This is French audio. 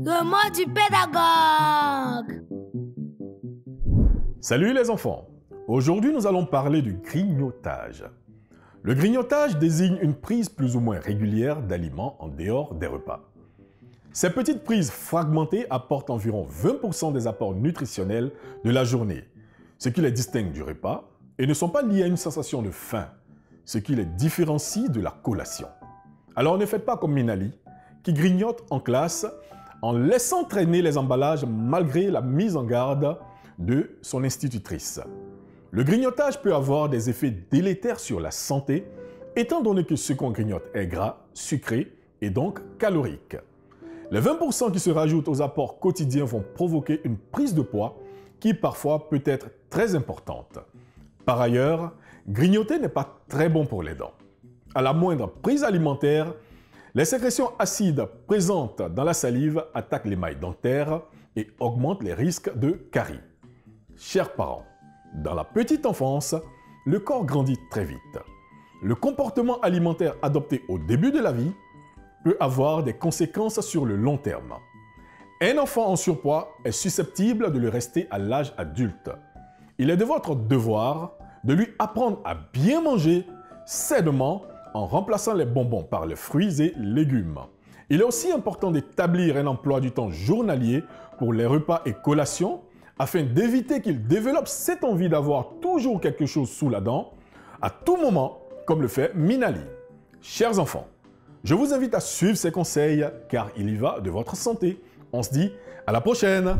Le mot du pédagogue. Salut les enfants! Aujourd'hui, nous allons parler du grignotage. Le grignotage désigne une prise plus ou moins régulière d'aliments en dehors des repas. Ces petites prises fragmentées apportent environ 20% des apports nutritionnels de la journée, ce qui les distingue du repas, et ne sont pas liées à une sensation de faim, ce qui les différencie de la collation. Alors ne faites pas comme Minali, qui grignote en classe en laissant traîner les emballages malgré la mise en garde de son institutrice. Le grignotage peut avoir des effets délétères sur la santé, étant donné que ce qu'on grignote est gras, sucré et donc calorique. Les 20% qui se rajoutent aux apports quotidiens vont provoquer une prise de poids qui parfois peut être très importante. Par ailleurs, grignoter n'est pas très bon pour les dents. À la moindre prise alimentaire, les sécrétions acides présentes dans la salive attaquent l'émail dentaire et augmentent les risques de caries. Chers parents, dans la petite enfance, le corps grandit très vite. Le comportement alimentaire adopté au début de la vie peut avoir des conséquences sur le long terme. Un enfant en surpoids est susceptible de le rester à l'âge adulte. Il est de votre devoir de lui apprendre à bien manger sainement en remplaçant les bonbons par les fruits et légumes. Il est aussi important d'établir un emploi du temps journalier pour les repas et collations afin d'éviter qu'il développe cette envie d'avoir toujours quelque chose sous la dent à tout moment, comme le fait Minali. Chers enfants, je vous invite à suivre ces conseils car il y va de votre santé. On se dit à la prochaine!